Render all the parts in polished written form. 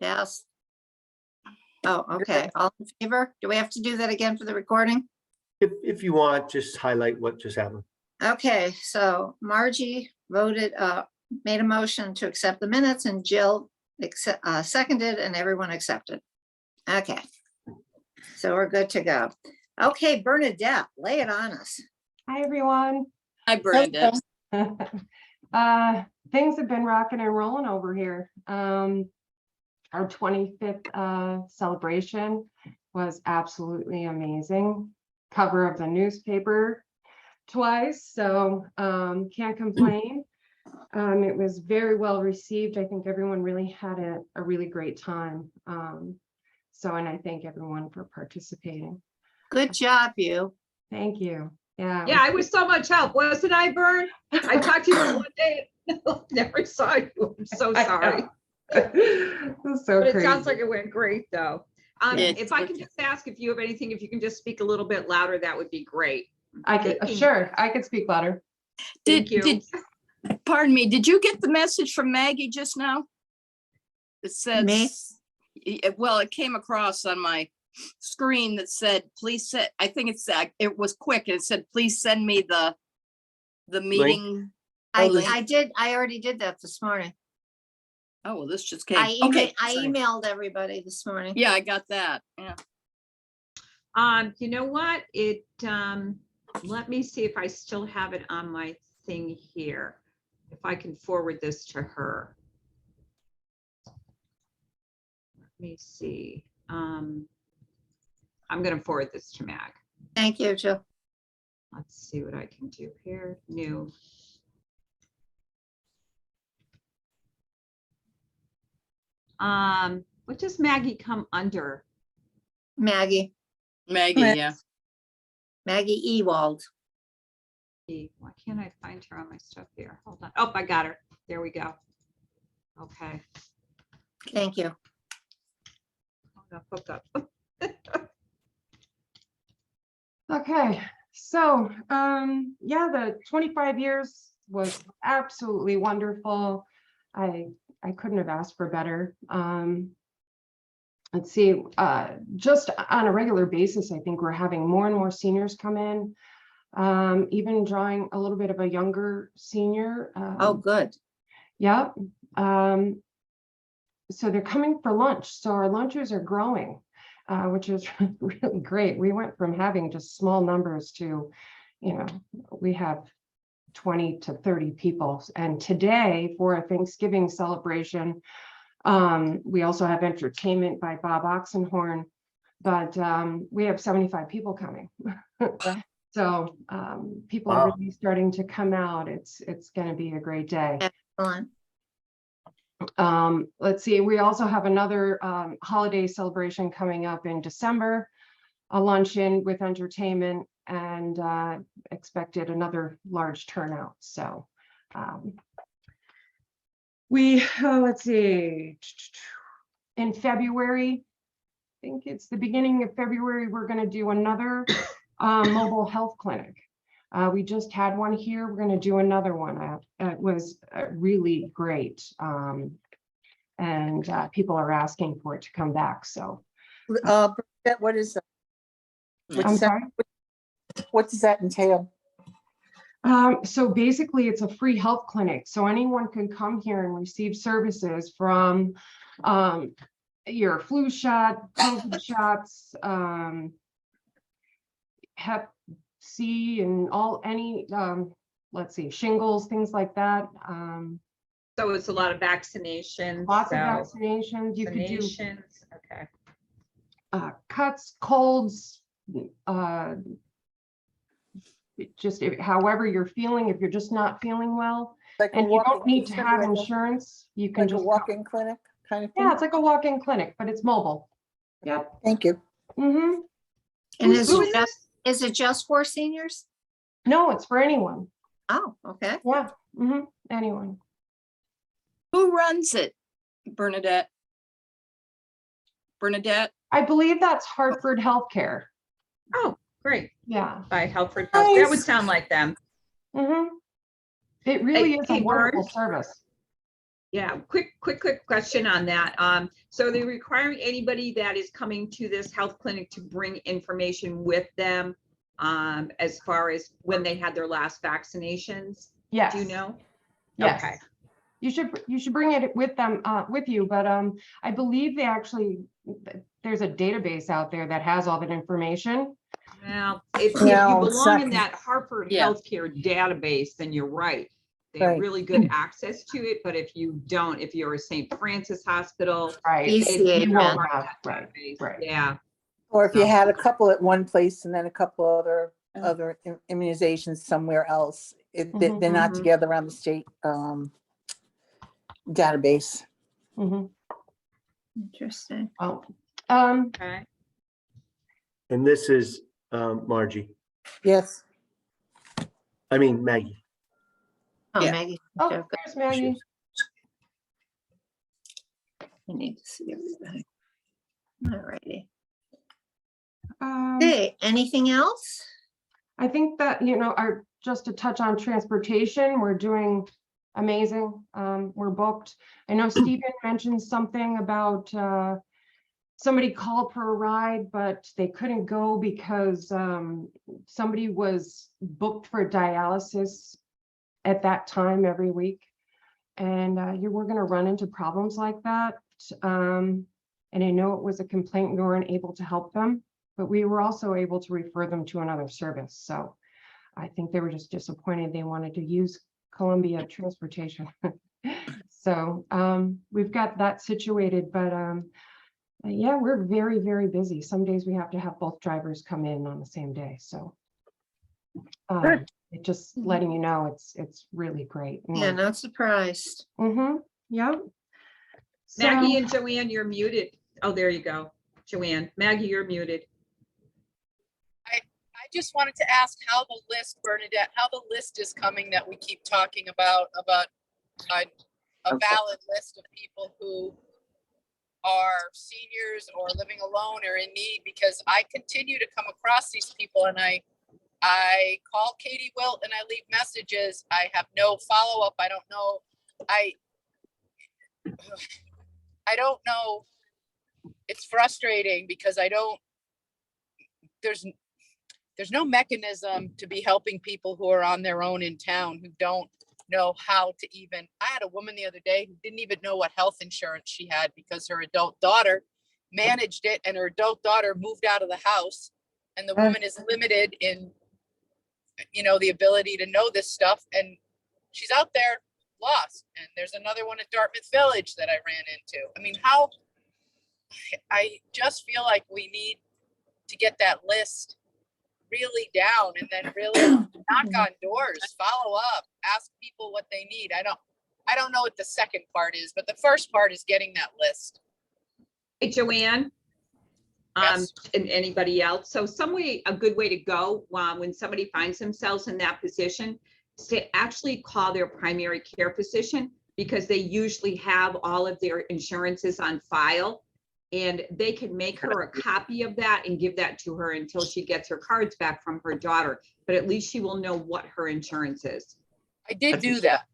Yes. Oh, okay. All in favor? Do we have to do that again for the recording? If you want, just highlight what just happened. Okay, so Margie voted, made a motion to accept the minutes and Jill seconded and everyone accepted. Okay. So we're good to go. Okay, Bernadette, lay it on us. Hi, everyone. Hi, Bernadette. Things have been rocking and rolling over here. Our 25th celebration was absolutely amazing. Cover of the newspaper twice, so can't complain. It was very well received. I think everyone really had a really great time. And I thank everyone for participating. Good job, you. Thank you. Yeah. Yeah, I was so much help, wasn't I, Bern? I talked to you one day, never saw you. I'm so sorry. That's so But it crazy. sounds like it went great, though. Yes. If I can just ask if you have anything, if you can just speak a little bit louder, that would be great. I could, sure, I could speak louder. Thank you. Pardon me, did you get the message from Maggie just now? It Me? says, well, it came across on my screen that said, please send, I think it was quick. It said, please send me the meeting. I link. I already did that this morning. Oh, well, this just came. I Okay, sorry. emailed everybody this morning. Yeah, I got that. Yeah. You know what? Let me see if I still have it on my thing here. If I can forward this to her. Let me see. I'm going to forward this to Mag. Thank you, Jill. Let's see what I can do here. New. What does Maggie come under? Maggie Yeah. Maggie Ewald. Why can't I find her on my stuff here? Hold on. Oh, I got her. There we go. Okay. Thank you. Hold on, hook up. Okay, so yeah, the 25 years was absolutely wonderful. I couldn't have asked for better. Let's see, just on a regular basis, I think we're having more and more seniors come in, even drawing a little bit of a younger senior. Oh, good. Yep. So they're coming for lunch. So our lunches are growing, which is really great. We went from having just small numbers to, we have 20 to 30 people. And today for a Thanksgiving celebration, we also have entertainment by Bob Oxenhorn, but we have 75 people coming. So people are really starting to come out. It's going to be a great day. Excellent. Let's see, we also have another holiday celebration coming up in December, a luncheon with entertainment, and expected another large turnout. So let's see, in February, I think it's the beginning of February, we're going to do another mobile health clinic. We just had one here. We're going to do another one. It was really great. And people are asking for it to come back. So what is that? I'm sorry? What does that entail? So basically it's a free health clinic. So anyone can come here and receive services from your flu shot, COVID shots, Hep C, and let's see, shingles, things like that. So it's a lot of vaccinations. Lots of vaccinations. You could do Okay. cuts, colds, just however you're feeling. If you're just not feeling well, Like and you don't need to have insurance, you can like just a walk-in clinic kind of thing? Yeah, it's like a walk-in clinic, but it's mobile. Yep. Thank you. Mm-hmm. And Who's is it just for seniors? No, it's for anyone. Oh, okay. Yeah. Mm-hmm. Anyone. Who runs it, Bernadette? Bernadette? I believe that's Hartford Healthcare. Oh, great. Yeah. By Helford Health. That would sound like them. Mm-hmm. It really is a Hey, wonderful Bern. service. Yeah, quick question on that. So they're requiring anybody that is coming to this health clinic to bring information with them as far as when they had their last vaccinations? Yes. Do you know? Yes. Okay. You should bring it with them, with you, but I believe they actually, there's a database out there that has all that information. Well, if No, you it's belong not in gonna- that Hartford Yeah. Healthcare database, then you're right. They have Right. really good access to it, but if you don't, if you're a St. Francis Hospital, Right. ECA You won't grant. have, that right, database, right. yeah. Or if you No. had a couple at one place and then a couple Yeah. other immunizations somewhere else, Mhm. they're not Mhm. together on the state database. Mhm. Interesting. Well, Okay. And this is Margie, Yes. I mean Maggie. Oh, Yeah. Maggie. oh, okay, good. there's Maggie. I need to see everybody. All righty. Um, Hey, anything else? I think that, just to touch on transportation, we're doing amazing. We're booked. I know Stephen mentioned something about somebody called for a ride, but they couldn't go because somebody was booked for dialysis at that time every week. And we're going to run into problems like that. And I know it was a complaint, we weren't able to help them, but we were also able to refer them to another service. So I think they were just disappointed. They wanted to use Columbia Transportation. So we've got that situated, but yeah, we're very, very busy. Some days we have to have both drivers come in on the same day. So it just letting you know, it's really great. Yeah, not surprised. Mm-hmm. Yep. Maggie So- and Joanne, you're muted. Oh, there you go. Joanne, Maggie, you're muted. I just wanted to ask how the list, Bernadette, how the list is coming that we keep talking about a valid list of people who are seniors or living alone or in need, because I continue to come across these people and I call Katie Wilt and I leave messages. I have no follow-up. I don't know. I don't know. It's frustrating because there's no mechanism to be helping people who are on their own in town who don't know how to even. I had a woman the other day who didn't even know what health insurance she had because her adult daughter managed it and her adult daughter moved out of the house, and the woman is limited in the ability to know this stuff, and she's out there lost. And there's another one at Dartmouth Village that I ran into. I mean, I just feel like we need to get that list really down and then really knock on doors, follow up, ask people what they need. I don't know what the second part is, but the first part is getting that list. Hey, Joanne. Yes. And anybody else. So a good way to go when somebody finds themselves in that position is to actually call their primary care physician, because they usually have all of their insurances on file. And they can make her a copy of that and give that to her until she gets her cards back from her daughter. But at least she will know what her insurance is. I did do that.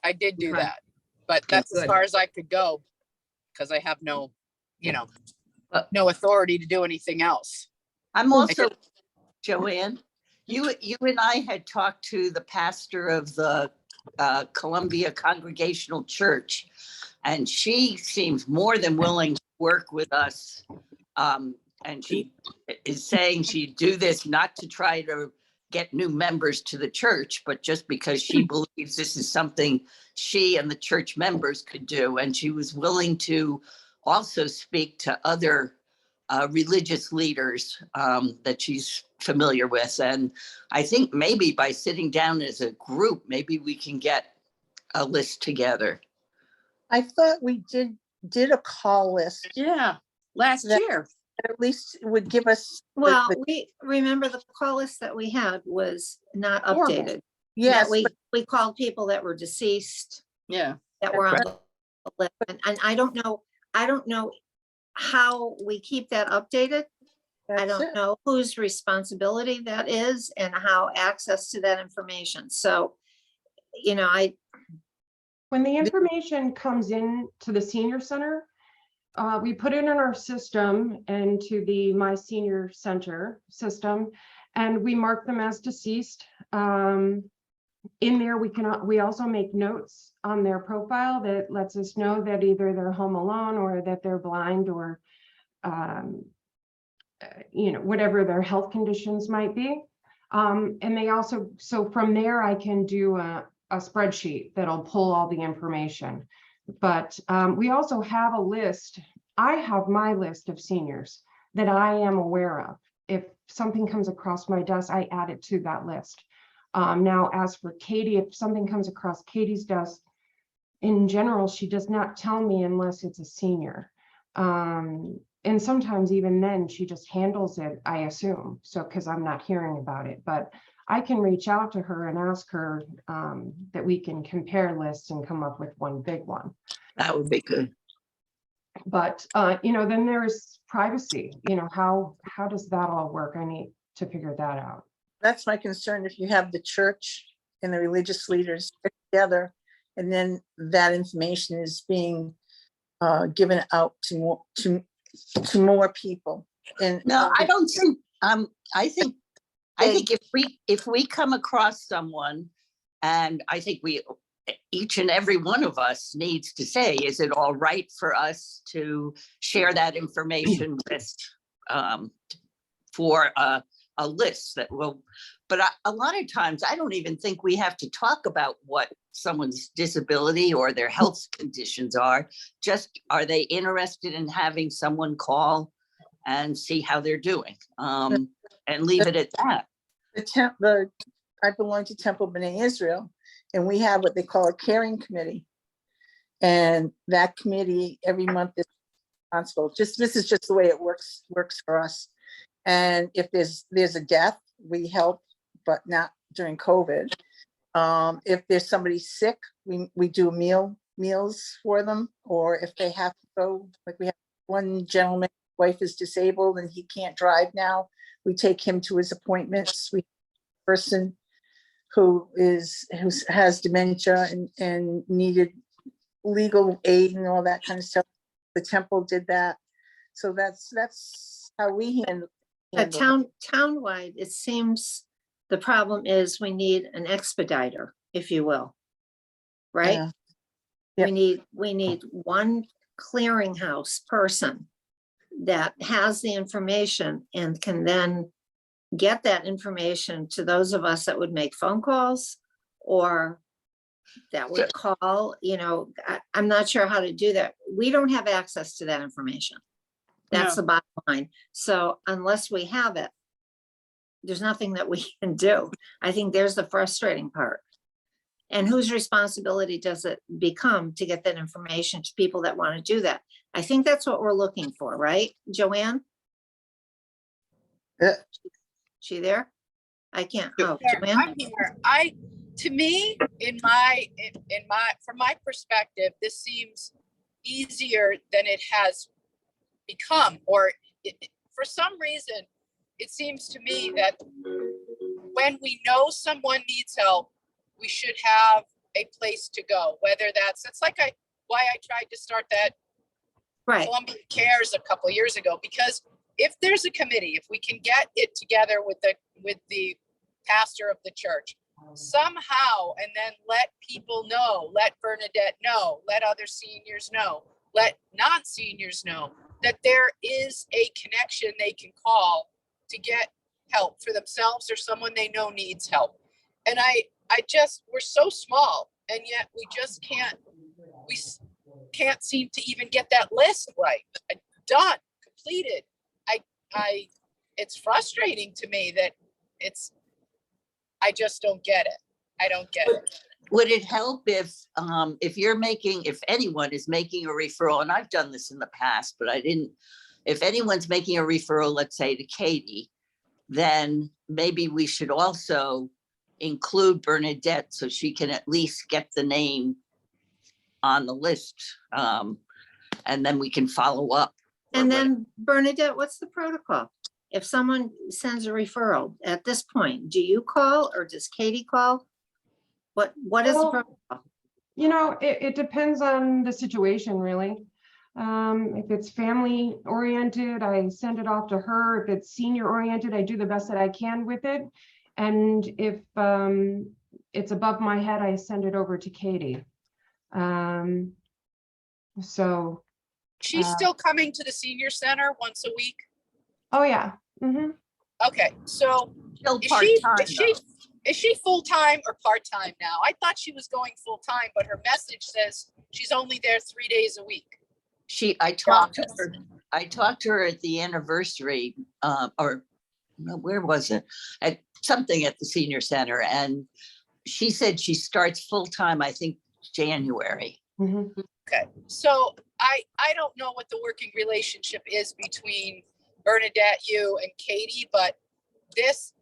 Okay. But that's as Good. far as I could go because I have no authority to do anything else. I'm also, Joanne, you and I had talked to the pastor of the Columbia Congregational Church, and she seems more than willing to work with us. And she is saying she'd do this not to try to get new members to the church, but just because she believes this is something she and the church members could do. And she was willing to also speak to other religious leaders that she's familiar with. And I think maybe by sitting down as a group, maybe we can get a list together. I thought we did a call list. Yeah, last That- year. At least it would give us. Well, we remember the call list that we had was not Horrible. updated. Yes, That we called people that were deceased, Yeah. that were on Right. the list. And I don't know how we keep that updated. I that's don't it. know whose responsibility that is and how access to that information. So, When the information comes in to the senior center, we put it in our system and to the My Senior Center system, and we mark them as deceased. In there, we also make notes on their profile that lets us know that either they're home alone or that they're blind or, whatever their health conditions might be. And they also, so from there, I can do a spreadsheet that'll pull all the information. But we also have a list. I have my list of seniors that I am aware of. If something comes across my desk, I add it to that list. Now, as for Katie, if something comes across Katie's desk, in general, she does not tell me unless it's a senior. And sometimes even then, she just handles it, I assume, so because I'm not hearing about it. But I can reach out to her and ask her that we can compare lists and come up with one big one. That would be good. But then there's privacy. How does that all work? I need to figure that out. That's my concern. If you have the church and the religious leaders together, and then that information is being given out to more people. And No, I don't think, I think if we come across someone, and I think each and every one of us needs to say, is it all right for us to share that information with, for a list that will, but a lot of times I don't even think we have to talk about what someone's disability or their health conditions are. Just, are they interested in having someone call and see how they're doing, and leave it at that. I belong to Temple B'nai Israel, and we have what they call a caring committee. And that committee every month is responsible. This is just the way it works for us. And if there's a death, we help, but not during COVID. If there's somebody sick, we do meals for them, or if they have to go, like we have one gentleman, wife is disabled and he can't drive now. We take him to his appointments. We have a person who has dementia and needed legal aid and all that kind of stuff. The temple did that. So that's how we handle. Townwide, it seems the problem is we need an expediter, if you will. Right? Yeah. We need one clearinghouse person that has the information and can then get that information to those of us that would make phone calls or that would call, I'm not sure how to do that. We don't have access to that information. That's the bottom line. So unless we have it, there's nothing that we can do. I think there's the frustrating part. And whose responsibility does it become to get that information to people that want to do that? I think that's what we're looking for, right, Joanne? Yeah. She there? I can't. Oh, Here, Joanne? I'm here. To me, from my perspective, this seems easier than it has become, or for some reason, it seems to me that when we know someone needs help, we should have a place to go, whether that's like why I tried to start that Right. Columbia Cares a couple of years ago, because if there's a committee, if we can get it together with the pastor of the church somehow, and then let people know, let Bernadette know, let other seniors know, let non-seniors know that there is a connection they can call to get help for themselves or someone they know needs help. And we're so small, and yet we can't seem to even get that list right, done, completed. It's frustrating to me that I just don't get it. I don't get it. Would it help if anyone is making a referral, and I've done this in the past, but if anyone's making a referral, let's say to Katie, then maybe we should also include Bernadette so she can at least get the name on the list. And then we can follow up. And then Bernadette, what's the protocol? If someone sends a referral at this point, do you call or does Katie call? What is the Well, protocol? It depends on the situation, really. If it's family oriented, I send it off to her. If it's senior oriented, I do the best that I can with it. And if it's above my head, I send it over to Katie. So, She's still coming to the senior center once a week. oh yeah. Mhm. Okay, so Still is she, part-time though. is she full-time or part-time now? I thought she was going full-time, but her message says she's only there 3 days a week. I talked to her at the anniversary, or no, where was it? At something at the senior center, and she said she starts full-time, I think, January. Mhm. Okay, so I don't know what the working relationship is between Bernadette, you and Katie, but this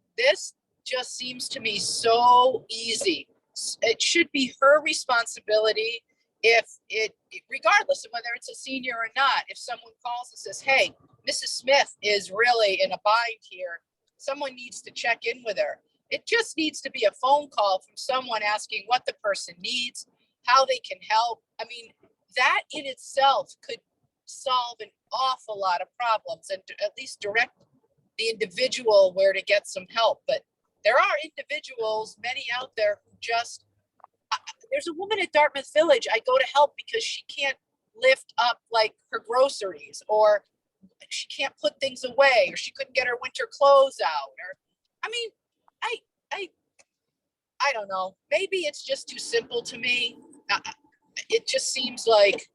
just seems to me so easy. It should be her responsibility if regardless of whether it's a senior or not, if someone calls and says, hey, Mrs. Smith is really in a bind here, someone needs to check in with her. It just needs to be a phone call from someone asking what the person needs, how they can help. I mean, that in itself could solve an awful lot of problems and at least direct the individual where to get some help. But there are individuals, many out there, who just, there's a woman at Dartmouth Village I go to help because she can't lift up like her groceries, or she can't put things away, or she couldn't get her winter clothes out, or, I mean, I don't know, maybe it's just too simple to me. It just seems like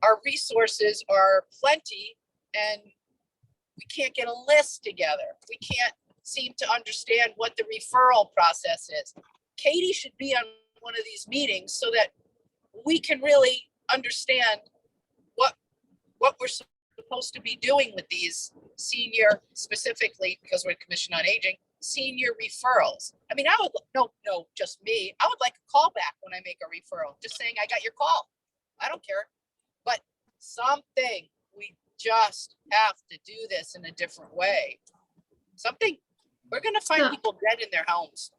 our resources are plenty and we can't get a list together. We can't seem to understand what the referral process is. Katie should be on one of these meetings so that we can really understand what we're supposed to be doing with these senior, specifically because we're Commission on Aging, senior referrals. I mean, I would, no, just me. I would like a call back when I make a referral, just saying I got your call. I don't care. But something, we just have to do this in a different way. Something, we're gonna find Yeah. people dead in their homes.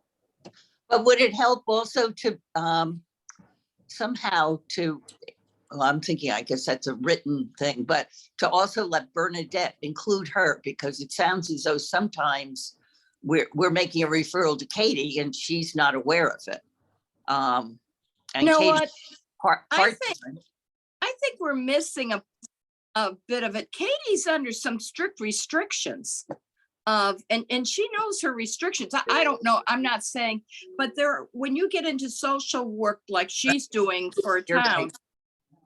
But would it help also to somehow to, well, I'm thinking, I guess that's a written thing, but to also let Bernadette include her, because it sounds as though sometimes we're making a referral to Katie and she's not aware of it. And You know Katie's what? I part-time. I think we're missing a bit of it. Katie's under some strict restrictions and she knows her restrictions. I don't know. I'm not saying, but when you get into social work like she's doing for a You're right. town,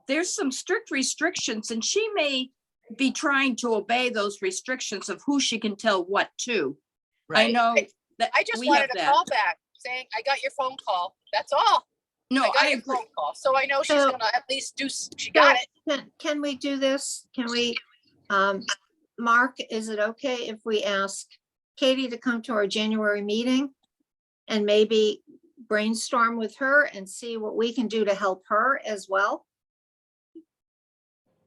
there's some strict restrictions and she may be trying to obey those restrictions of who she can tell what to. I Right. know that I just we wanted have a that. call back saying, I got your phone call. That's all. No, I got I your agree. phone call. So I know she's So- gonna at least she got it. Can we do this? Can we, Mark, is it okay if we ask Katie to come to our January meeting and maybe brainstorm with her and see what we can do to help her as well?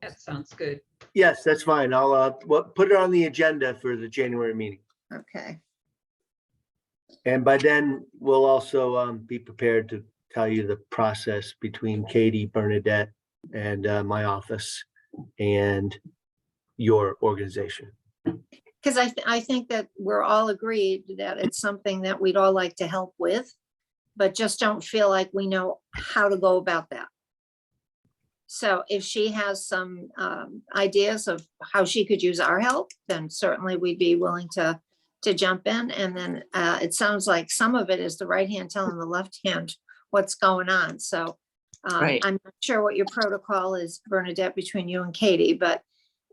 That sounds good. Yes, that's fine. I'll put it on the agenda for the January meeting. Okay, And by then, we'll also be prepared to tell you the process between Katie, Bernadette, and my office and your organization. because I think that we're all agreed that it's something that we'd all like to help with, but just don't feel like we know how to go about that. So if she has some ideas of how she could use our help, then certainly we'd be willing to jump in. And then it sounds like some of it is the right hand telling the left hand what's going on. So Right. I'm not sure what your protocol is, Bernadette, between you and Katie, but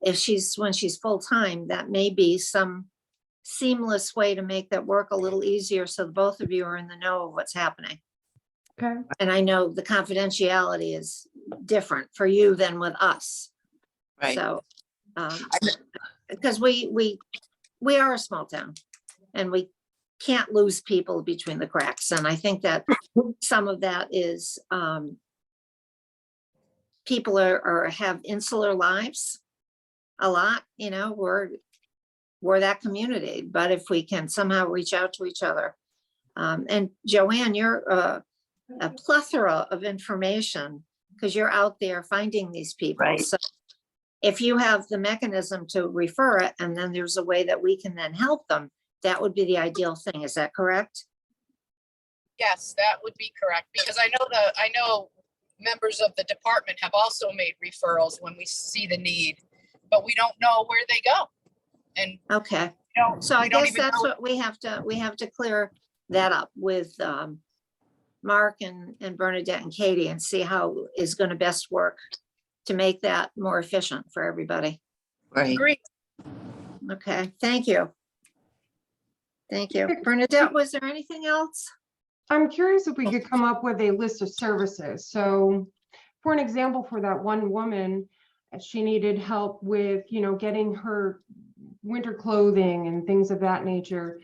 if when she's full-time, that may be some seamless way to make that work a little easier. So both of you are in the know of what's happening. Okay. And I know the confidentiality is different for you than with us. Right. So, because we are a small town and we can't lose people between the cracks. And I think that some of that is people have insular lives a lot, we're that community, but if we can somehow reach out to each other. And Joanne, you're a plethora of information because you're out there finding these people. Right. So if you have the mechanism to refer it, and then there's a way that we can then help them, that would be the ideal thing. Is that correct? Yes, that would be correct, because I know members of the department have also made referrals when we see the need, but we don't know where they go. And, Okay. you know, So I we don't guess even that's know. what we have to clear that up with Mark and Bernadette and Katie and see how is going to best work to make that more efficient for everybody. Right. Agree. Okay, thank you. Thank you. Bernadette, was there anything else? I'm curious if we could come up with a list of services. So for an example, for that one woman, she needed help with, getting her winter clothing and things of that nature.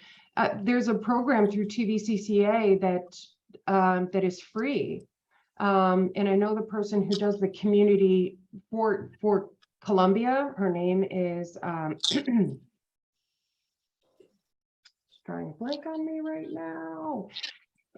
There's a program through TVCCA that is free. And I know the person who does the community for Columbia, her name is drawing a blank on me right now.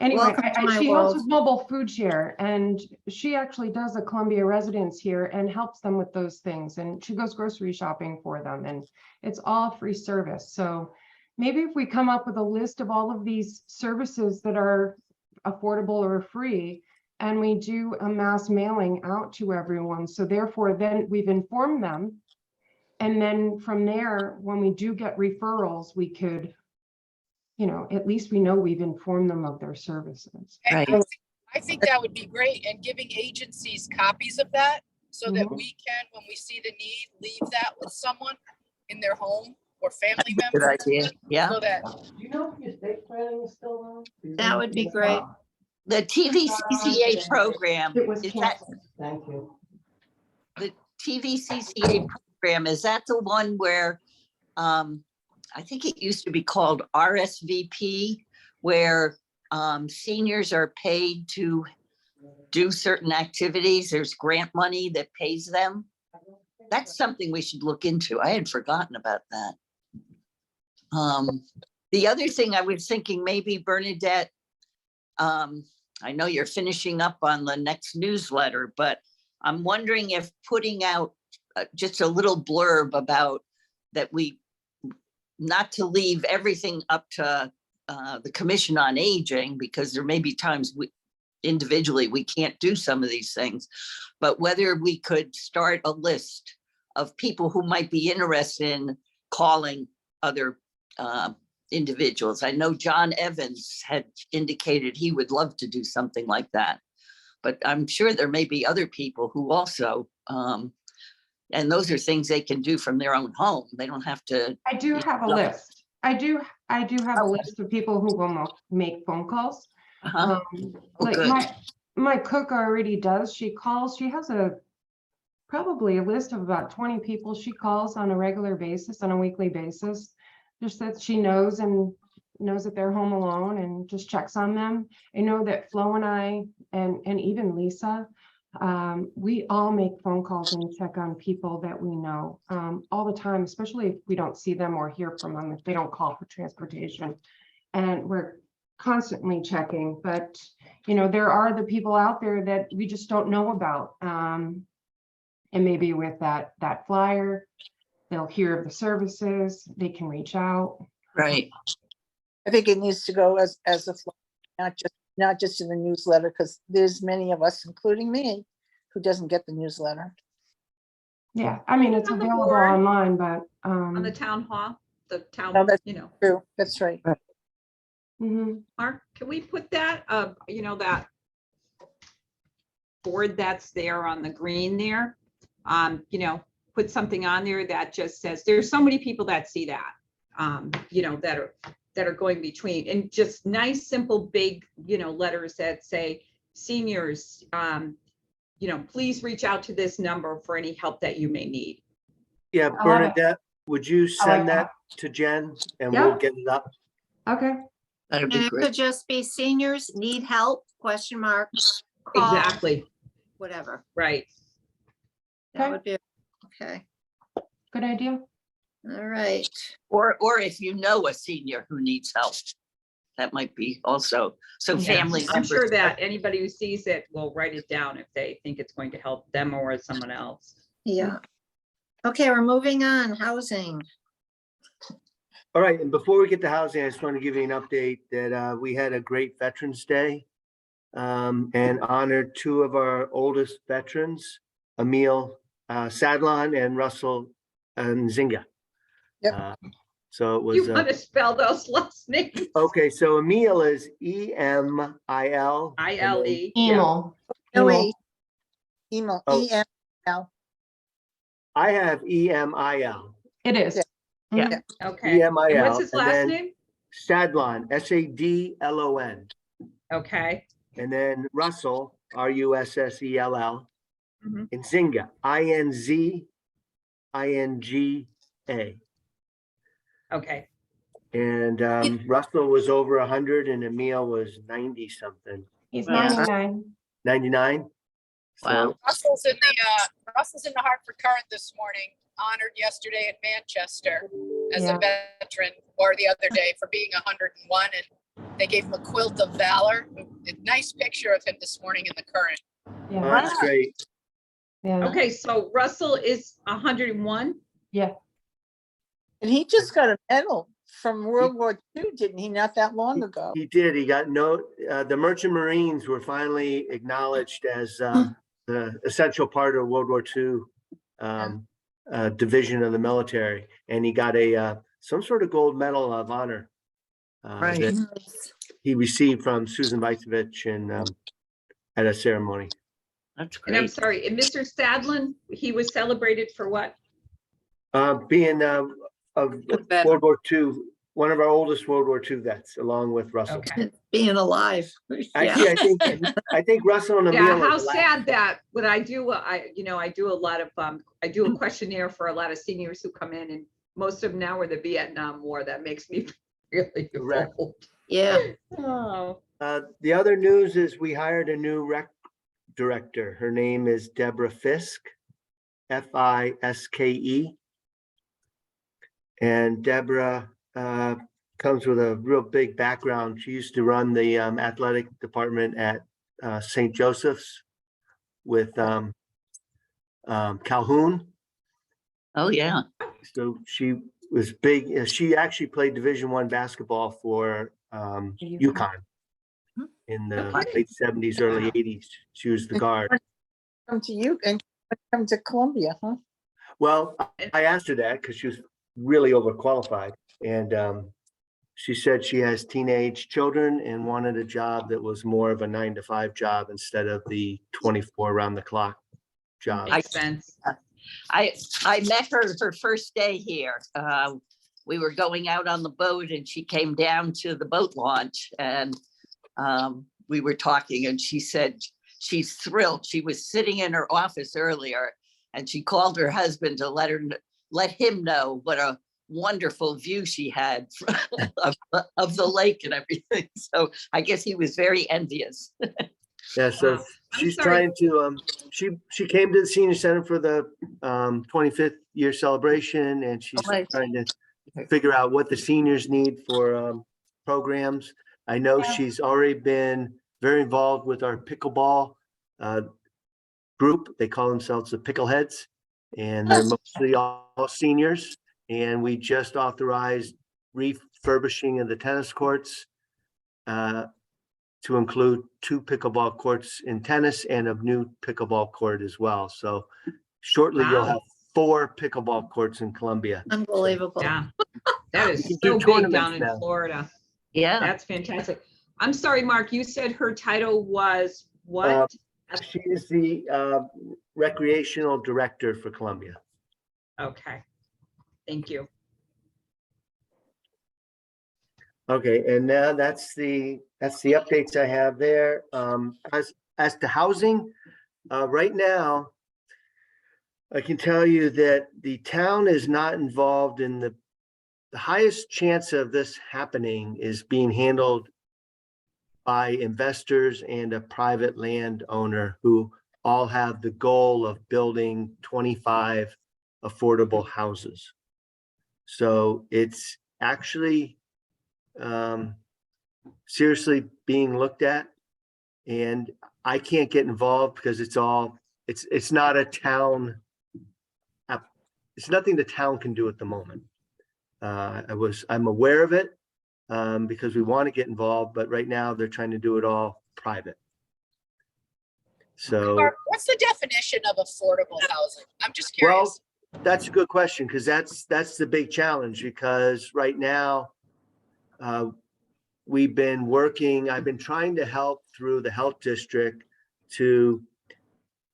Anyway, Welcome to my she helps world. with mobile food share, and she actually does a Columbia residence here and helps them with those things. And she goes grocery shopping for them, and it's all free service. So maybe if we come up with a list of all of these services that are affordable or free, and we do a mass mailing out to everyone. So therefore, then we've informed them. And then from there, when we do get referrals, we could, at least we know we've informed them of their services. And Right. I think that would be great, and giving agencies copies of that so that Mhm. we can, when we see the need, leave that with someone in their home or family Good member. idea. Yeah. So that, Do you know if your estate planning is still on? That would be great. The TVCCA program, It was is that canceled. Thank you. the TVCCA program, is that the one where, I think it used to be called RSVP, where seniors are paid to do certain activities? There's grant money that pays them. That's something we should look into. I had forgotten about that. The other thing I was thinking, maybe Bernadette, I know you're finishing up on the next newsletter, but I'm wondering if putting out just a little blurb about that not to leave everything up to the Commission on Aging, because there may be times individually we can't do some of these things, but whether we could start a list of people who might be interested in calling other individuals. I know John Evans had indicated he would love to do something like that, but I'm sure there may be other people who also, and those are things they can do from their own home. They don't have to. I do have a list. I do have a list of people who will make phone calls. Uh-huh. Like good. my cook already does. She calls. She has probably a list of about 20 people she calls on a regular basis, on a weekly basis, just that she knows that they're home alone and just checks on them. I know that Flo and I and even Lisa, we all make phone calls and check on people that we know all the time, especially if we don't see them or hear from them, if they don't call for transportation. And we're constantly checking, but there are the people out there that we just don't know about. And maybe with that flyer, they'll hear of the services, they can reach out. Right. I think it needs to go as a, not just in the newsletter, because there's many of us, including me, who doesn't get the newsletter. Yeah, I mean, it's On the available board. online, but On the town hall, the town, Oh, that's you know. true. That's right. mhm. Mark, can we put that, that board that's there on the green there? Put something on there that just says, there's so many people that see that, that are going between, and just nice, simple, big, letters that say, seniors, please reach out to this number for any help that you may need. Yeah, love it. Bernadette, would you I like send that. that to Jen and we'll Yeah. get it up? Okay, That'd And be it could great. just be seniors need help, question mark, call, Exactly, whatever. right. That Okay. would be, okay, good idea. all right. Or if you know a senior who needs help. That might be also, so Yeah. family I'm members. sure that anybody who sees it will write it down if they think it's going to help them or someone else. Yeah. Okay, we're moving on. Housing. All right, and before we get to housing, I just want to give you an update that we had a great Veterans Day and honored two of our oldest veterans, Emil Sadlon and Russell Nzinga. Yep. So it You was, want to spell those last names? okay, so Emil is E-M-I-L. ILE. Yeah. Emil. No, Emil. Email, Oh. EML. I have E-M-I-L. It is. Yeah. Mhm. Okay. And what's E-M-I-L. his and last then name? Sadlon, S-A-D-L-O-N. Okay. And then Russell, R-U-S-S-E-L-L. Mhm. And Nzinga, I-N-Z-I-N-G-A. Okay. And Russell was over 100 and Emil was 90 something, He's Yeah. 99. 99. Wow. Russell's in the Hartford Current this morning, honored yesterday in Manchester as Yeah. a veteran, or the other day for being 101, and they gave him a quilt of valor. A nice picture of him this morning in the Current. Yeah. That's great. Yeah. Okay. So Russell is 101. Yeah. And he just got a medal from World War II, didn't he? Not that long ago. He did. He got the Merchant Marines were finally acknowledged as the essential part of World War II division of the military. And he got some sort of gold medal of honor Right. that he received from Susan Weisovich and at a ceremony. That's And I'm great. sorry, and Mr. Stadlin, he was celebrated for what? Being of Veteran. World War II, one of our oldest World War II vets, along with Russell. Okay. Being alive. Actually, I think Russell and Emil. Yeah, are how the last- sad that, when I do a lot of, I do a questionnaire for a lot of seniors who come in, and most of them now are the Vietnam War. That makes me really Correct. old. Yeah. Oh, The other news is we hired a new rec director. Her name is Deborah Fisk, F-I-S-K-E. And Deborah comes with a real big background. She used to run the athletic department at St. Joseph's with Calhoun. Oh, yeah. So she was big. She actually played Division I basketball for UConn in the late 70s, early 80s. She was the guard. Come to you and come to Columbia, huh? Well, I asked her that because she was really overqualified. And she said she has teenage children and wanted a job that was more of a 9-to-5 job instead of the 24 around the clock job. makes sense. I met her first day here. We were going out on the boat and she came down to the boat launch and we were talking and she said she's thrilled. She was sitting in her office earlier and she called her husband to let him know what a wonderful view she had of the lake and everything. So I guess he was very envious. Yeah, so Wow. I'm she's sorry. trying to, she came to the senior center for the 25th year celebration and she's nice. trying to figure out what the seniors need for programs. I know she's already been very involved with our pickleball group. They call themselves the Pickleheads, and they're mostly all seniors. And we just authorized refurbishing of the tennis courts to include 2 pickleball courts in tennis and a new pickleball court as well. So shortly you'll Wow. have 4 pickleball courts in Columbia. Unbelievable. Yeah, that You is can do so big tournaments down in now. Florida. Yeah. That's fantastic. I'm sorry, Mark, you said her title was what? She is the recreational director for Columbia. Okay, thank you. Okay, and now that's the updates I have there. As to housing, right now, I can tell you that the town is not involved in the highest chance of this happening is being handled by investors and a private landowner who all have the goal of building 25 affordable houses. So it's actually seriously being looked at. And I can't get involved because it's not a town. It's nothing the town can do at the moment. I'm aware of it because we want to get involved, but right now they're trying to do it all private. So, Mark, what's the definition of affordable housing? I'm just well, curious. that's a good question because that's the big challenge because right now I've been trying to help through the health district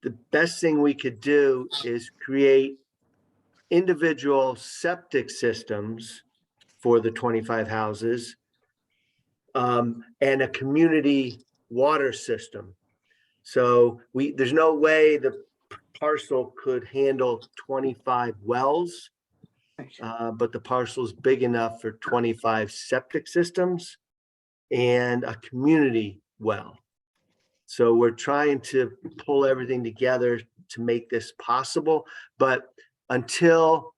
the best thing we could do is create individual septic systems for the 25 houses and a community water system. So there's no way the parcel could handle 25 wells, but the parcel is big enough for 25 septic systems and a community well. So we're trying to pull everything together to make this possible, but until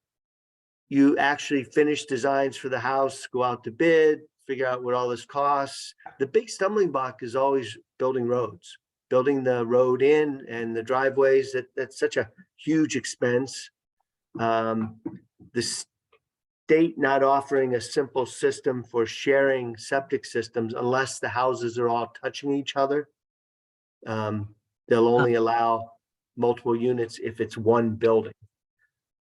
you actually finish designs for the house, go out to bid, figure out what all this costs, the big stumbling block is always building roads, building the road in and the driveways. That's such a huge expense. The state not offering a simple system for sharing septic systems unless the houses are all touching each other. They'll only allow multiple units if it's one building.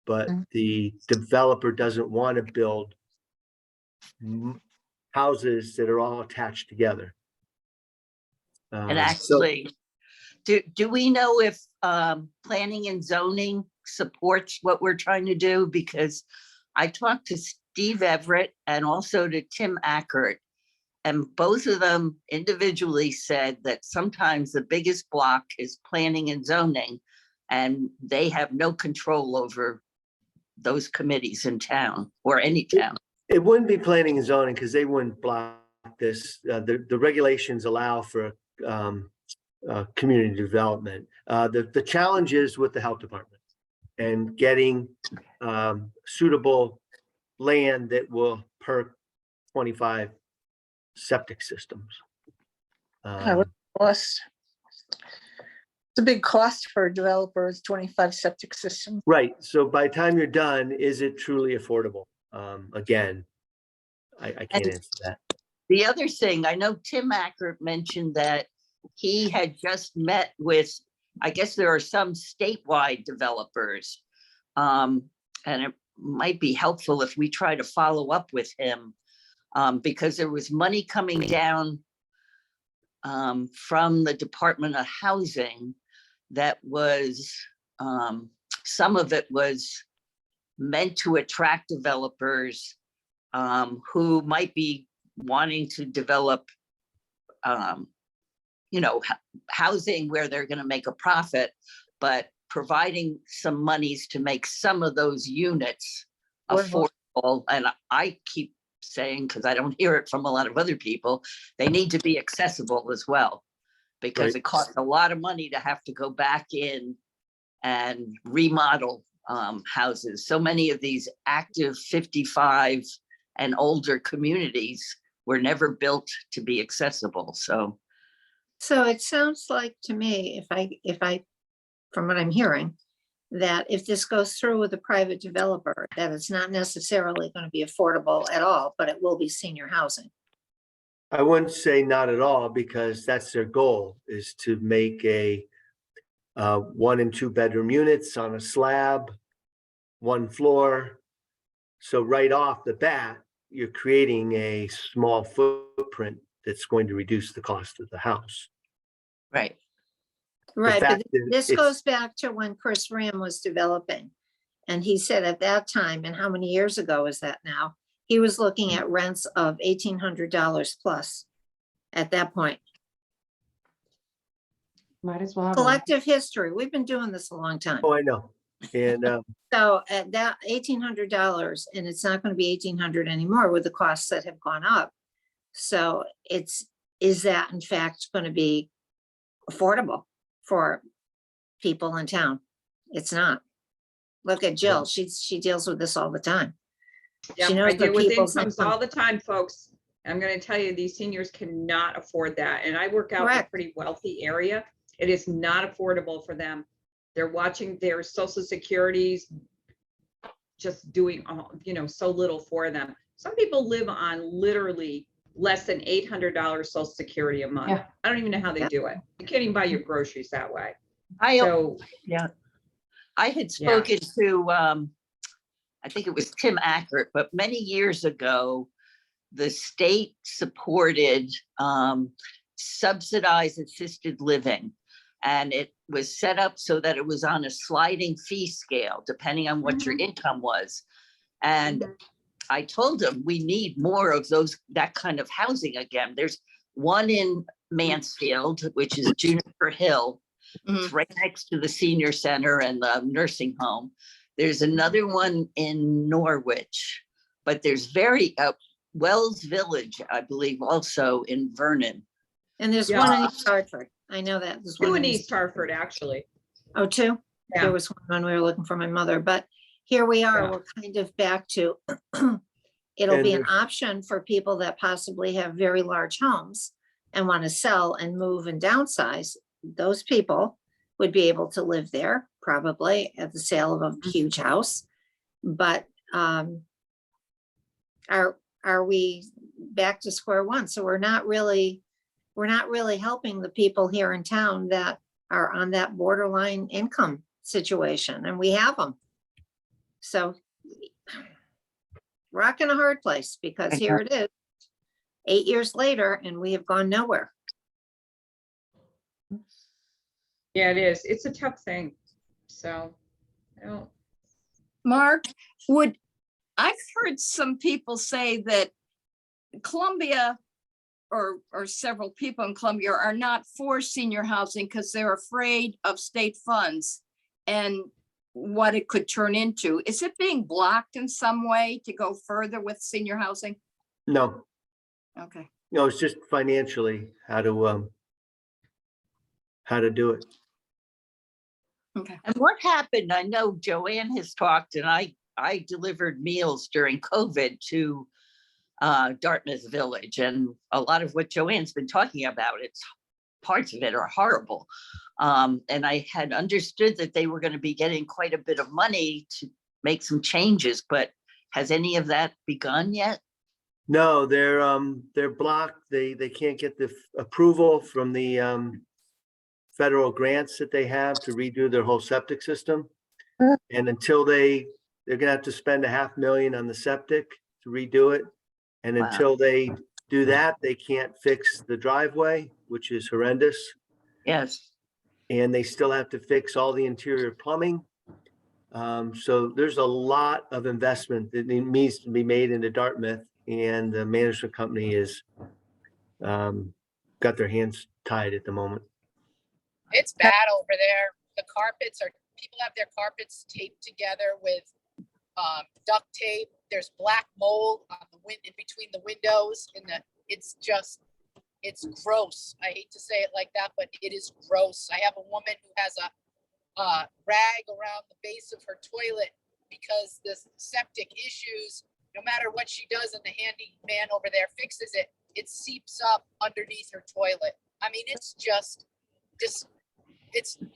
But the developer doesn't want to build houses that are all attached together. And actually, do we know if planning and zoning supports what we're trying to do? Because I talked to Steve Everett and also to Tim Ackert, and both of them individually said that sometimes the biggest block is planning and zoning, and they have no control over those committees in town or any town. It wouldn't be planning and zoning because they wouldn't block this. The regulations allow for community development. The challenge is with the health department and getting suitable land that will perk 25 septic systems. Cost. It's a big cost for developers, 25 septic systems. Right. So by the time you're done, is it truly affordable? Again, I can't answer that. The other thing, I know Tim Ackert mentioned that he had just met with, I guess there are some statewide developers. And it might be helpful if we try to follow up with him because there was money coming down from the Department of Housing that was, some of it was meant to attract developers who might be wanting to develop, housing where they're going to make a profit, but providing some monies to make some of those units affordable. And I keep saying, because I don't hear it from a lot of other people, they need to be accessible as well, because Right. it costs a lot of money to have to go back in and remodel houses. So many of these active 55 and older communities were never built to be accessible. So it sounds like to me, if I, from what I'm hearing, that if this goes through with a private developer, that it's not necessarily going to be affordable at all, but it will be senior housing. I wouldn't say not at all, because that's their goal, is to make a 1 and 2 bedroom units on a slab, 1 floor. So right off the bat, you're creating a small footprint that's going to reduce the cost of the house. right. Right, but fact that this it's- goes back to when Chris Ram was developing. And he said at that time, and how many years ago is that now? He was looking at rents of $1,800 plus at that point. Might as well. have a- Collective history. We've been doing this a long time. Oh, I know. And So at that $1,800, and it's not going to be 1,800 anymore with the costs that have gone up. So is that in fact going to be affordable for people in town? It's not. Look at Jill. She deals with this all the time. Yeah, She I knows the deal with people's incomes income. all the time, folks. I'm gonna tell you, these seniors cannot afford that. And I work out in a Correct. pretty wealthy area. It is not affordable for them. They're watching their social securities just doing, so little for them. Some people live on literally less than $800 social security a month. Yeah. I don't even know how they Yeah. do it. You can't even buy your groceries that way. I, So, I had spoken to, I think it was Tim Ackert, but many years ago, the state supported subsidized assisted living. And it was set up so that it was on a sliding fee scale, depending on what your income was. And I told him we need more of that kind of housing again. There's one in Mansfield, which is Juniper Hill. It's right next to the senior center and the nursing home. There's another one in Norwich, but there's Wells Village, I believe, also in Vernon. And there's Yeah. one in East Hartford. I know that. There's two one in East Hartford, actually. Oh, two? Yeah. There was one when we were looking for my mother, but here we are, Yeah. we're kind of back to, it'll be an And- option for people that possibly have very large homes and want to sell and move and downsize. Those people would be able to live there probably at the sale of a huge house. But are we back to square one? So we're not really helping the people here in town that are on that borderline income situation, and we have them. So rock in a hard place, because here it is, 8 years later, and we have gone nowhere. Yeah, it is. It's a tough thing. So, Mark, I've heard some people say that Columbia or several people in Columbia are not for senior housing because they're afraid of state funds and what it could turn into. Is it being blocked in some way to go further with senior housing? No, Okay. it's just financially how to do it. Okay. And what happened, I know Joanne has talked, and I delivered meals during COVID to Dartmouth Village, and a lot of what Joanne's been talking about, parts of it are horrible. And I had understood that they were going to be getting quite a bit of money to make some changes, but has any of that begun yet? No, they're blocked. They can't get the approval from the federal grants that they have to redo their whole septic system. And until they're gonna have to spend $500,000 on the septic to redo it. And Wow. until they do that, they can't fix the driveway, which is horrendous. Yes. And they still have to fix all the interior plumbing. So there's a lot of investment that needs to be made into Dartmouth, and the management company is got their hands tied at the moment. It's bad over there. People have their carpets taped together with duct tape. There's black mold on in between the windows, and it's gross. I hate to say it like that, but it is gross. I have a woman who has a rag around the base of her toilet because the septic issues, no matter what she does and the handyman over there fixes it, it seeps up underneath her toilet. I mean, it's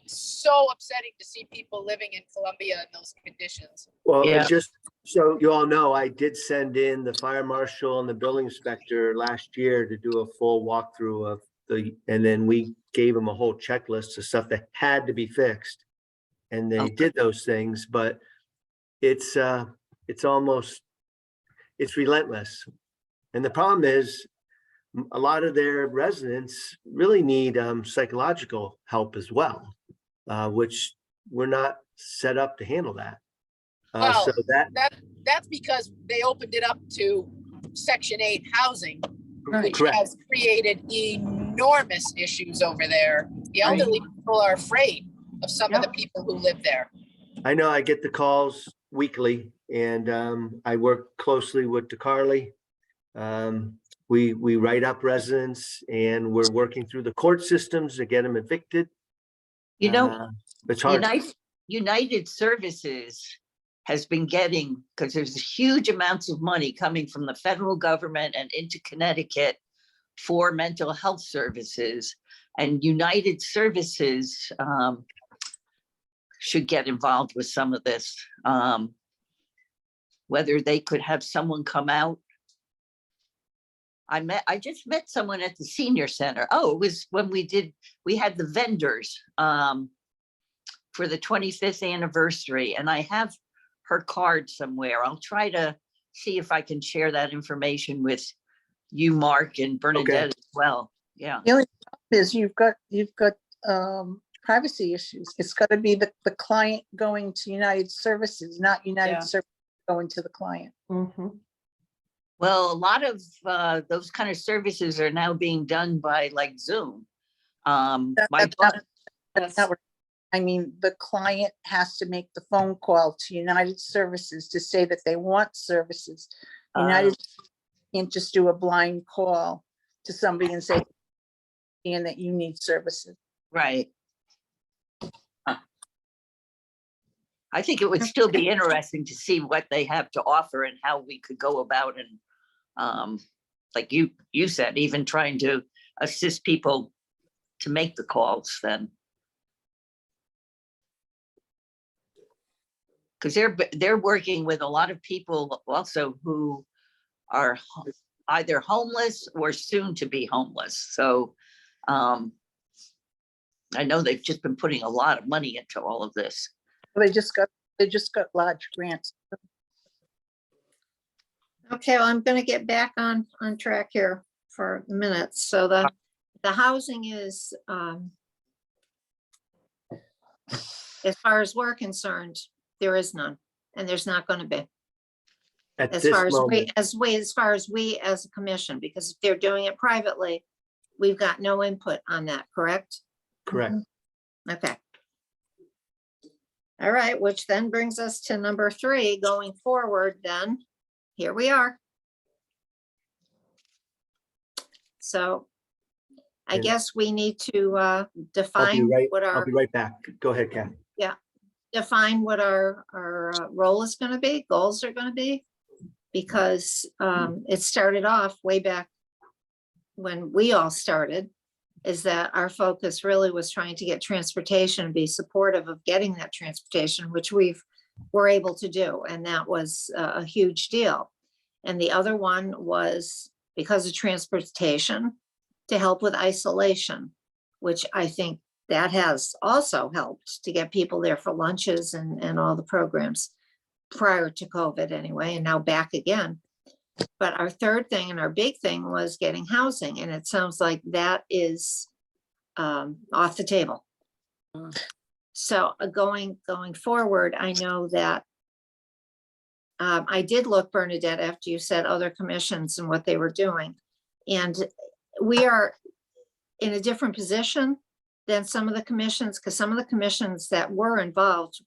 so upsetting to see people living in Columbia in those conditions. Well, Yeah. just so you all know, I did send in the fire marshal and the building inspector last year to do a full walkthrough of and then we gave them a whole checklist of stuff that had to be fixed. And they Okay. did those things, but it's relentless. And the problem is a lot of their residents really need psychological help as well, which we're not set up to handle that. Well, So that's because they opened it up to Section 8 housing, which correct. has created enormous issues over there. The elderly people are afraid of some of the people who live there. I know I get the calls weekly, and I work closely with DeCarly. We write up residents, and we're working through the court systems to get them evicted. You know, It's hard. United Services has been getting, because there's huge amounts of money coming from the federal government and into Connecticut for mental health services, and United Services should get involved with some of this. Whether they could have someone come out. I just met someone at the senior center. Oh, it was when we had the vendors for the 25th anniversary, and I have her card somewhere. I'll try to see if I can share that information with you, Mark, and Bernadette as well. Yeah. The only problem is you've got privacy issues. It's got to be the client going to United Services, not Yeah. United Services going to the client. Mhm. Well, a lot of those kind of services are now being done by like Zoom. My That's daughter, not what- I mean, the client has to make the phone call to United Services to say that they want services. United can't just do a blind call to somebody and say, and that you need services. right. I think it would still be interesting to see what they have to offer and how we could go about and, like you said, even trying to assist people to make the calls then. Because they're working with a lot of people also who are either homeless or soon to be homeless. So I know they've just been putting a lot of money into all of this. They just got large grants. Okay, well, I'm gonna get back on track here for a minute. So the housing is, as far as we're concerned, there is none, and there's not gonna be. At As this far as moment, we as a commission, because if they're doing it privately, we've got no input on that, correct? correct. Okay. All right, which then brings us to number 3, going forward then, here we are. So I And- guess we need to I'll be define right, what I'll our, be right back. Go ahead, Kathy. define what our role is gonna be, goals are gonna be. Because it started off way back when we all started, is that our focus really was trying to get transportation and be supportive of getting that transportation, which were able to do, and that was a huge deal. And the other one was because of transportation to help with isolation, which I think that has also helped to get people there for lunches and all the programs prior to COVID anyway, and now back again. But our third thing and our big thing was getting housing, and it sounds like that is off the table. So going forward, I know that I did look, Bernadette, after you said other commissions and what they were doing. And we are in a different position than some of the commissions, because some of the commissions that were involved,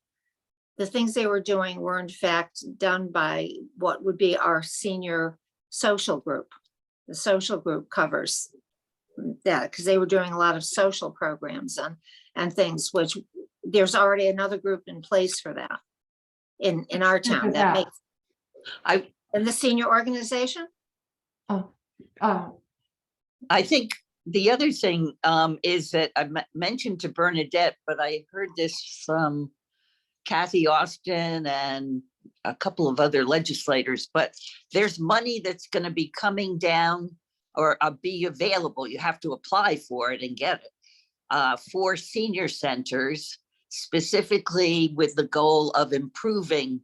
the things they were doing were in fact done by what would be our senior social group. The social group covers that, because they were doing a lot of social programs and things, which there's already another group in place for that in our group town is that that? makes. In the senior organization? Oh, I think the other thing is that I mentioned to Bernadette, but I heard this from Kathy Austin and a couple of other legislators, but there's money that's going to be coming down or be available. You have to apply for it and get it for senior centers, specifically with the goal of improving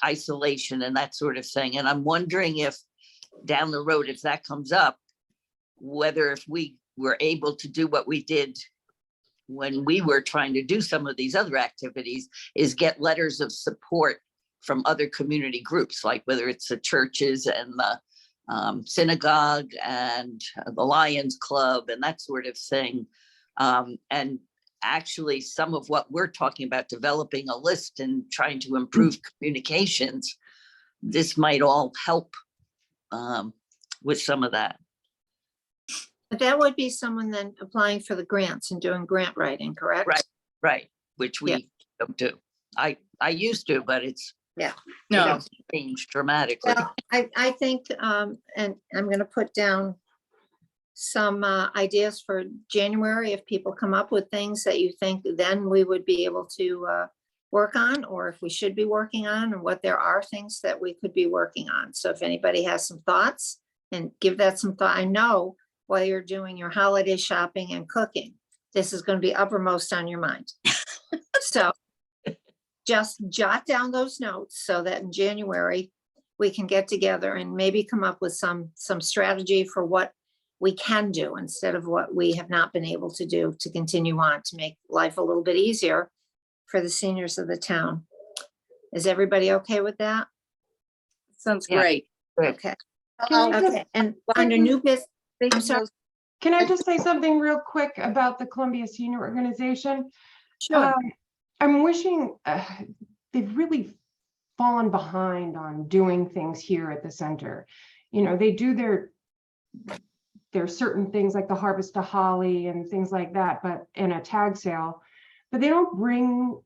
isolation and that sort of thing. And I'm wondering if down the road, if that comes up, whether if we were able to do what we did when we were trying to do some of these other activities, is get letters of support from other community groups, like whether it's the churches and the synagogue and the Lions Club and that sort of thing. And actually some of what we're talking about, developing a list and trying to improve communications, this might all help with some of that. But that would be someone then applying for the grants and doing grant writing, correct? Right. Right, which we Yeah. don't do. I used to, but it's No, changed dramatically. Well, I think, and I'm gonna put down some ideas for January, if people come up with things that you think then we would be able to work on, or if we should be working on, and what there are things that we could be working on. So if anybody has some thoughts, and give that some thought. I know while you're doing your holiday shopping and cooking, this is gonna be uppermost on your mind. So just jot down those notes so that in January, we can get together and maybe come up with some strategy for what we can do instead of what we have not been able to do to continue on to make life a little bit easier for the seniors of the town. Is everybody okay with that? sounds Yeah. great. Okay, Can I just- okay, and under new business, I'm sorry, Can I just say something real quick about the Columbia Senior Organization? sure. I'm wishing, they've really fallen behind on doing things here at the center. You know, they do their certain things like the Harvest of Holly and things like that, but in a tag sale, but they don't bring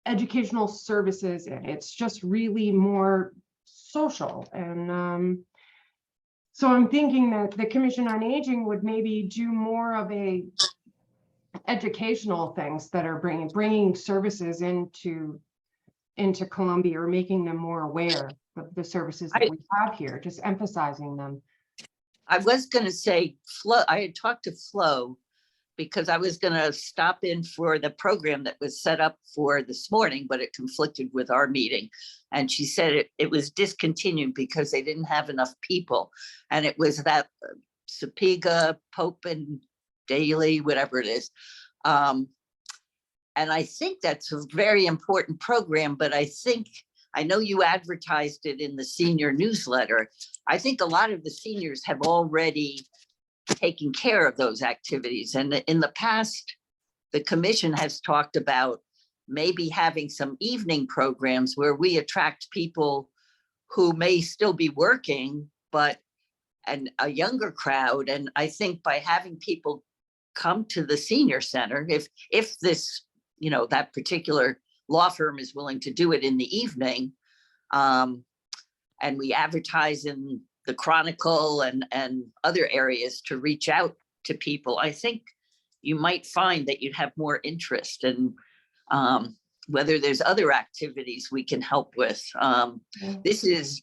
educational services in. It's just really more social. And so I'm thinking that the Commission on Aging would maybe do more of a educational things that are bringing services into Columbia, or making them more aware of the services that we have here, just emphasizing them. I was going to say Flo, I had talked to Flo because I was going to stop in for the program that was set up for this morning, but it conflicted with our meeting. And she said it was discontinued because they didn't have enough people. And it was that Sapega, Pope and Daily, whatever it is. And I think that's a very important program, but I know you advertised it in the senior newsletter. I think a lot of the seniors have already taken care of those activities. And in the past, the commission has talked about maybe having some evening programs where we attract people who may still be working, but a younger crowd. And I think by having people come to the senior center, if this, that particular law firm is willing to do it in the evening, and we advertise in the Chronicle and other areas to reach out to people, I think you might find that you'd have more interest in whether there's other activities we can help with. This is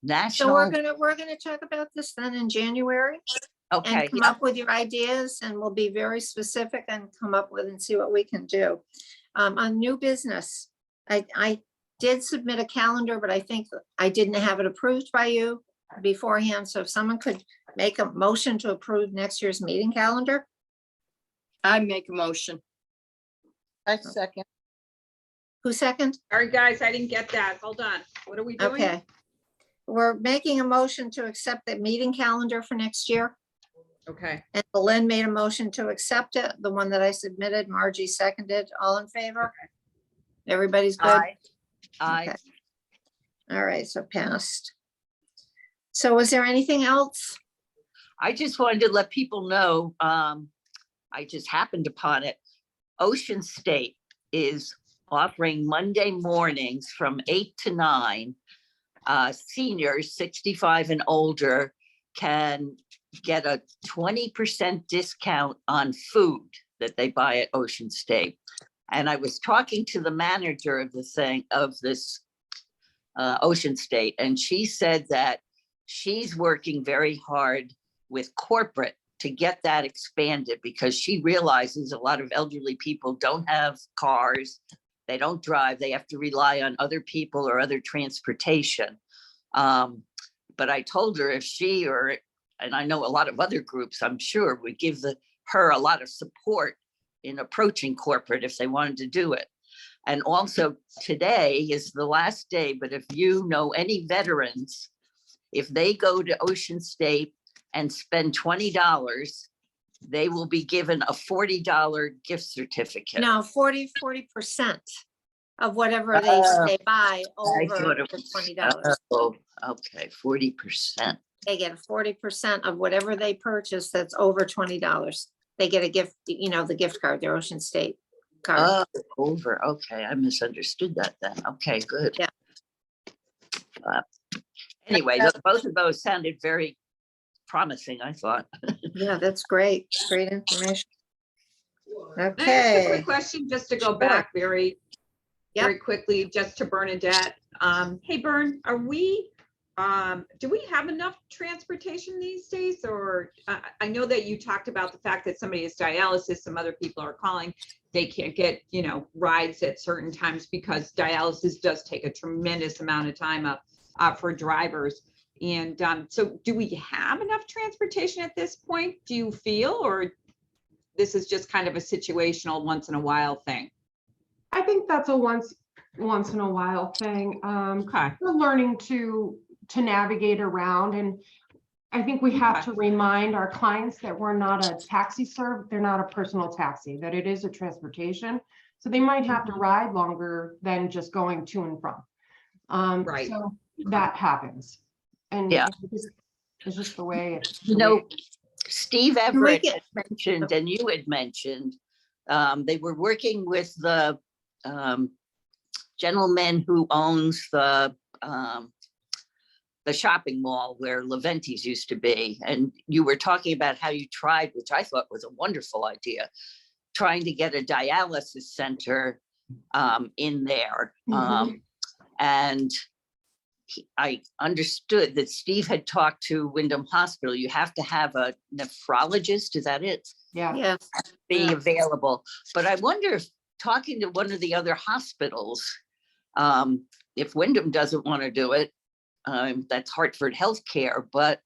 national. So we're gonna talk about this then in January Okay, and come up with your ideas, and we'll be very specific and come up with and see what we can do. On new business, I did submit a calendar, but I think I didn't have it approved by you beforehand. So if someone could make a motion to approve next year's meeting calendar. I make a motion. I second. Who second? Sorry, guys, I didn't get that. Hold on. What are we doing? Okay. We're making a motion to accept the meeting calendar for next year. Okay. And Lynn made a motion to accept it, the one that I submitted, Margie seconded, all in favor? Everybody's good? Aye. Okay. All right, so passed. So was there anything else? I just wanted to let people know, I just happened upon it. Ocean State is offering Monday mornings from 8 to 9. Seniors 65 and older can get a 20% discount on food that they buy at Ocean State. And I was talking to the manager of this Ocean State, and she said that she's working very hard with corporate to get that expanded, because she realizes a lot of elderly people don't have cars, they don't drive, they have to rely on other people or other transportation. But I told her if she and I know a lot of other groups, I'm sure, would give her a lot of support in approaching corporate if they wanted to do it. And also today is the last day, but if you know any veterans, if they go to Ocean State and spend $20, they will be given a $40 gift certificate. No, 40% of whatever they buy over thought it the was- $20. Oh, okay, 40%. They get 40% of whatever they purchase that's over $20. They get a gift, the gift card, their Ocean State car. Oh, over. Okay, I misunderstood that then. Okay, good. Yeah. Uh, Anyway, both of those sounded very promising, I thought. Yeah, that's great. Great information. Can I ask a Okay. quick question, just to go Sure. back very Yep. quickly, just to Bernadette. Hey, Bern, do we have enough transportation these days? Or I know that you talked about the fact that somebody has dialysis, some other people are calling, they can't get, rides at certain times because dialysis does take a tremendous amount of time up for drivers. And so do we have enough transportation at this point, do you feel, or this is just kind of a situational once in a while thing? I think that's a once in a while thing. Okay. We're learning to navigate around, and I think we have to remind our clients that we're not a taxi they're not a personal taxi, that it is a transportation. So they might have to ride longer than just going to and from. Right. So that happens. And Yeah. it's just the way it's. Steve Everett had mentioned, and you had mentioned, they were working with the gentleman who owns the shopping mall where Leventi's used to be. And you were talking about how you tried, which I thought was a wonderful idea, trying to get a dialysis center in there. And I understood that Steve had talked to Wyndham Hospital. You have to have a nephrologist, is that it? Yeah. Yes. Be available. But I wonder if talking to one of the other hospitals, if Wyndham doesn't want to do it, that's Hartford Healthcare, but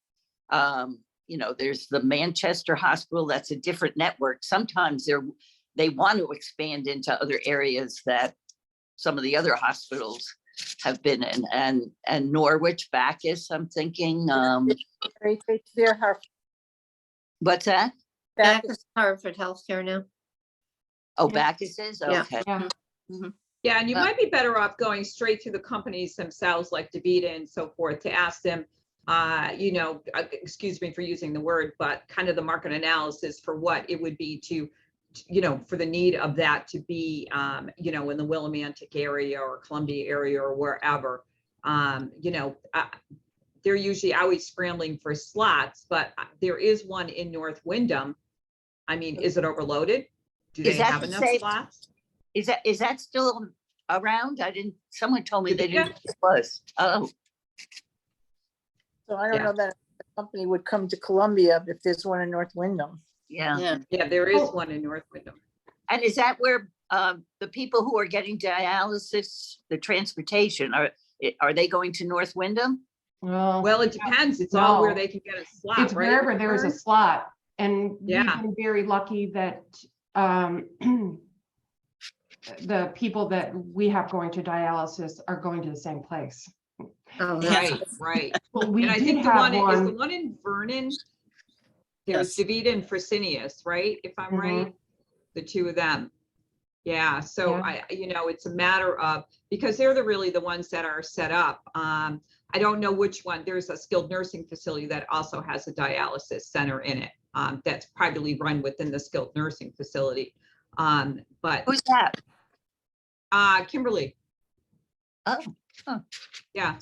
there's the Manchester Hospital, that's a different network. Sometimes they want to expand into other areas that some of the other hospitals have been in, and Norwich, Bacchus, I'm thinking. They're Hartford. What's that? Back is Hartford Healthcare now. Oh, Yeah. Bacchus is, Yeah. okay. Yeah. Yeah, and you might be better off going straight to the companies themselves, like DaVita and so forth, to ask them, excuse me for using the word, but kind of the market analysis for what it would be to, for the need of that to be, in the Willimantic area or Columbia area or wherever. They're usually always scrambling for slots, but there is one in North Wyndham. I mean, is it overloaded? Do they Is that have the enough same- slots? Is that still around? Someone told me they Yeah. didn't. It was. Oh, So I don't Yeah. know that the company would come to Columbia if there's one in North Wyndham. yeah. Yeah, there is Oh. one in North Wyndham. And is that where the people who are getting dialysis, the transportation, are they going to North Wyndham? Well, it depends. It's all where No. they can get a slot, It's right? wherever there is a Vern? slot, and we've Yeah. been very lucky that the people that we have going to dialysis are going to the same place. Oh, that's Right, right. But we And I did think the have one, is the one. one in Vernon, there's Yes. DaVita and Fresenius, right? If I'm right, the two of them. Yeah, so Yeah. it's a matter of, because they're really the ones that are set up. I don't know which one. There's a skilled nursing facility that also has a dialysis center in it. That's privately run within the skilled nursing facility. But Who's that? Kimberly, Oh, huh. yeah.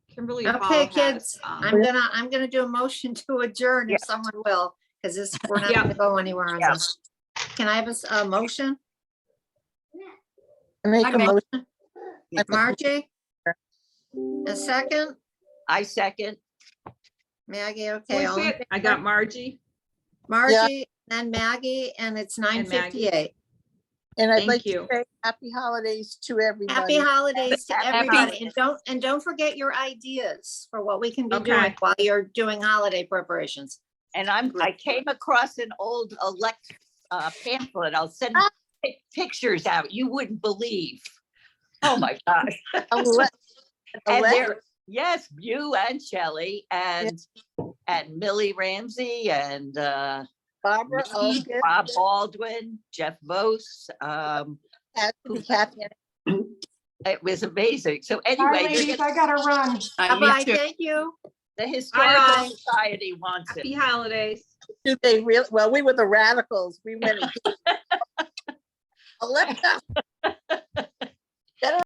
Kimberly Hall okay, has, kids. I'm gonna do a motion to adjourn if someone will, because we're not Yeah. gonna go anywhere on Yeah. this. Can I have a motion? I make I a make- motion. Margie? A second? I second. Maggie, who okay. is all in it? I got Margie. Margie and Maggie, and it's And Maggie. 9:58. And I'd Thank like to you. say happy holidays to everybody. Happy holidays to Happy everybody, and don't forget your ideas for what we can be doing Okay. while you're doing holiday preparations. And I came across an old elect pamphlet. I'll send pictures out. You wouldn't believe. Oh my gosh. Elect- And elect- there, yes, you and Shelley and Millie Ramsey and Barbara, me, Oken, Bob Baldwin, Jeff Vos. Kathy, It was amazing. So Bye, anyway, ladies, I gotta run. Bye-bye, thank you. the Historical Bye. Society wants Happy it. holidays. do they really, well, we were the radicals. We went, Alexa,